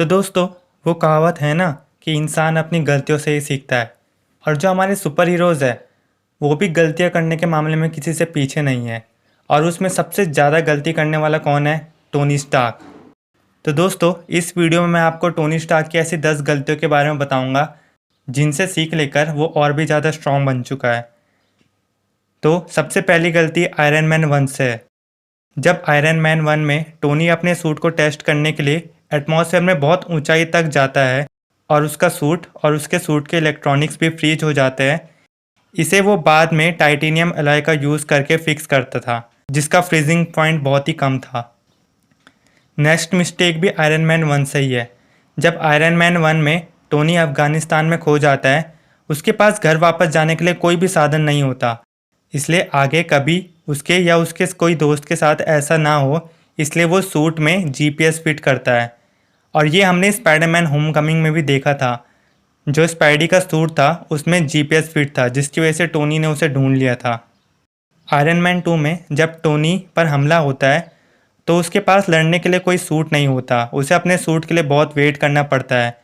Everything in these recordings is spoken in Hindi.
तो दोस्तों, वो कहावत है ना कि इंसान अपनी गलतियों से ही सीखता है। और जो हमारे सुपर हीरोज़ है वो भी गलतियां करने के मामले में किसी से पीछे नहीं है। और उसमें सबसे ज़्यादा गलती करने वाला कौन है? Tony Stark. तो दोस्तों, इस वीडियो में मैं आपको टोनी स्टार्क की ऐसी 10 गलतियों के बारे में बताऊंगा जिनसे सीख लेकर वो और भी ज़्यादा स्ट्रॉन्ग बन चुका है। तो सबसे पहली गलती आयरन मैन 1 से है। जब आयरन मैन 1 में टोनी अपने सूट को टेस्ट करने के लिए एटमॉस्फेयर में बहुत ऊंचाई तक जाता है और उसका सूट और उसके सूट के इलेक्ट्रॉनिक्स भी फ्रीज हो जाते हैं। इसे वो बाद में टाइटेनियम एलॉय का यूज़ करके फिक्स करता था, जिसका फ्रीजिंग पॉइंट बहुत ही कम था। नेक्स्ट मिस्टेक भी आयरन मैन 1 से ही है। जब आयरन मैन 1 में टोनी अफगानिस्तान में खो जाता है, उसके पास घर वापस जाने के लिए कोई भी साधन नहीं होता। इसलिए आगे कभी उसके या उसके कोई दोस्त के साथ ऐसा ना हो, इसलिए वो सूट में जीपीएस फिट करता है। और ये हमने स्पाइडरमैन होमकमिंग में भी देखा था। जो स्पाइडी का सूट था उसमें जीपीएस फिट था, जिसकी वजह से टोनी ने उसे ढूंढ लिया था। आयरन मैन 2 में जब टोनी पर हमला होता है तो उसके पास लड़ने के लिए कोई सूट नहीं होता, उसे अपने सूट के लिए बहुत वेट करना पड़ता है।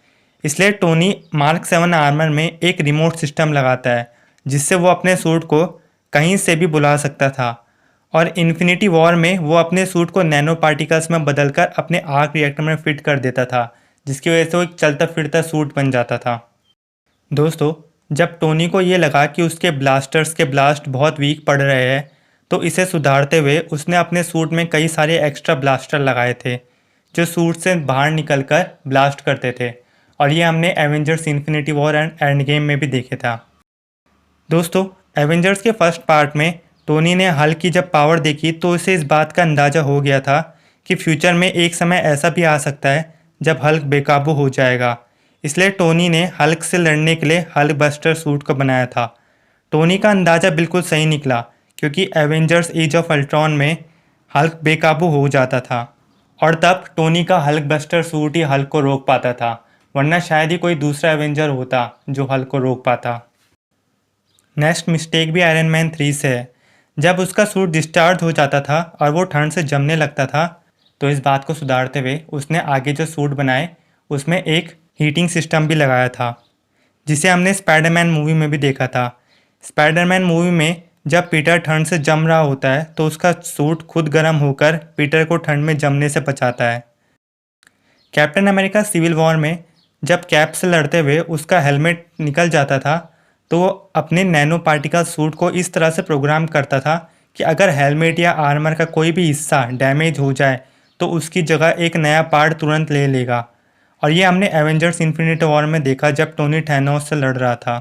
इसलिए टोनी मार्क 7 आर्मर में एक रिमोट सिस्टम लगाता है, जिससे वो अपने सूट को कहीं से भी बुला सकता था। और इन्फिनिटी वॉर में वो अपने सूट को नैनो पार्टिकल्स में बदलकर अपने आर्क रिएक्टर में फिट कर देता था, जिसकी वजह से वो एक चलता फिरता सूट बन जाता था। दोस्तों, जब टोनी को ये लगा कि उसके ब्लास्टर्स के ब्लास्ट बहुत वीक पड़ रहे हैं, तो इसे सुधारते हुए उसने अपने सूट में कई सारे एक्स्ट्रा ब्लास्टर लगाए थे, जो सूट से बाहर निकलकर ब्लास्ट करते थे। और ये हमने Avengers infinity war and end game में भी देखे था। दोस्तों, एवेंजर्स के फर्स्ट पार्ट में टोनी ने हल्क की जब पावर देखी तो उसे इस बात का अंदाज़ा हो गया था कि फ्यूचर में एक समय ऐसा भी आ सकता है जब हल्क बेकाबू हो जाएगा। इसलिए टोनी ने हल्क से लड़ने के लिए हल्क बस्टर सूट को बनाया था। टोनी का अंदाज़ा बिल्कुल सही निकला, क्योंकि एवेंजर्स एज ऑफ अल्ट्रॉन में हल्क बेकाबू हो जाता था और तब टोनी का हल्क बस्टर सूट ही हल्क को रोक पाता था, वरना शायद ही कोई दूसरा एवेंजर होता जो हल्क को रोक पाता। नेक्स्ट मिस्टेक भी आयरन मैन 3 से है। जब उसका सूट डिस्चार्ज हो जाता था और वो ठंड से जमने लगता था, तो इस बात को सुधारते हुए उसने आगे जो सूट बनाए उसमें एक हीटिंग सिस्टम भी लगाया था, जिसे हमने स्पाइडरमैन मूवी में भी देखा था। स्पाइडरमैन मूवी में जब पीटर ठंड से जम रहा होता है तो उसका सूट खुद गर्म होकर पीटर को ठंड में जमने से बचाता है। कैप्टन अमेरिका सिविल वॉर में जब कैप से लड़ते हुए उसका हेलमेट निकल जाता था, तो वो अपने नैनो पार्टिकल सूट को इस तरह से प्रोग्राम करता था कि अगर हेलमेट या आर्मर का कोई भी हिस्सा डैमेज हो जाए तो उसकी जगह एक नया पार्ट तुरंत ले लेगा। और ये हमने एवेंजर्स इन्फिनिटी वॉर में देखा जब टोनी थैनोस से लड़ रहा था।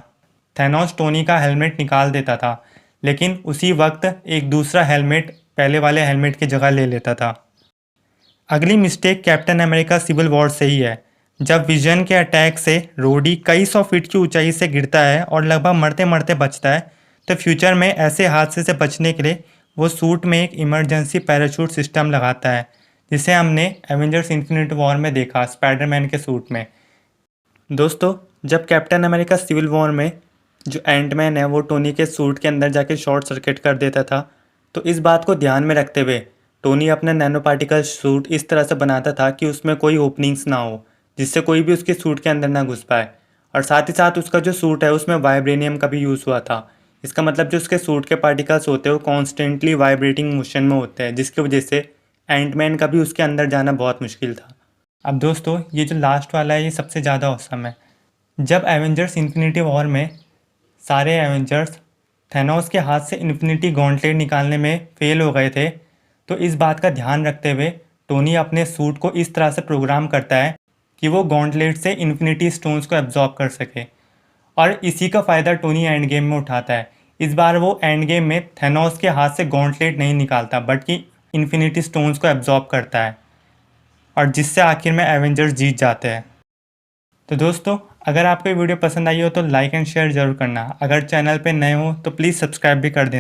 थैनोस टोनी का हेलमेट निकाल देता था, लेकिन उसी वक्त एक दूसरा हेलमेट पहले वाले हेलमेट की जगह ले लेता था। अगली mistake Captain America civil war से ही है। जब विजन के अटैक से रोडी कई सौ फीट की ऊंचाई से गिरता है और लगभग मरते मरते बचता है, तो फ्यूचर में ऐसे हादसे से बचने के लिए वो सूट में एक इमरजेंसी पैराशूट सिस्टम लगाता है, जिसे हमने एवेंजर्स इन्फिनिटी वॉर में देखा स्पाइडरमैन के सूट में। दोस्तों, जब कैप्टन अमेरिका सिविल वॉर में जो एंटमैन है वो टोनी के सूट के अंदर जाके शॉर्ट सर्किट कर देता था, तो इस बात को ध्यान में रखते हुए टोनी अपना नैनो पार्टिकल सूट इस तरह से बनाता था कि उसमें कोई ओपनिंग्स ना हो, जिससे कोई भी उसके सूट के अंदर ना घुस पाए। और साथ ही साथ उसका जो सूट है उसमें वाइब्रेनियम का भी यूज़ हुआ था। इसका मतलब जो उसके सूट के पार्टिकल्स होते हैं वो कॉन्स्टेंटली वाइब्रेटिंग मोशन में होते हैं, जिसकी वजह से एंटमैन का भी उसके अंदर जाना बहुत मुश्किल था। अब दोस्तों, ये जो लास्ट वाला है ये सबसे ज़्यादा औसम है। जब एवेंजर्स इन्फिनिटी वॉर में सारे एवेंजर्स थैनोस के हाथ से इन्फिनिटी गॉन्टलेट निकालने में फेल हो गए थे, तो इस बात का ध्यान रखते हुए टोनी अपने सूट को इस तरह से प्रोग्राम करता है कि वो गॉन्टलेट से इन्फिनिटी स्टोन्स को एब्जॉर्ब कर सके। और इसी का फ़ायदा टोनी एंड गेम में उठाता है। इस बार वो एंड गेम में थैनोस के हाथ से गॉन्टलेट नहीं निकालता, बल्कि इन्फिनिटी स्टोन्स को एब्जॉर्ब करता है, और जिससे आखिर में एवेंजर्स जीत जाते हैं। तो दोस्तों, अगर आपको ये वीडियो पसंद आई हो तो लाइक एंड शेयर ज़रूर करना। अगर चैनल पे नए हो तो प्लीज़ सब्सक्राइब भी कर देना।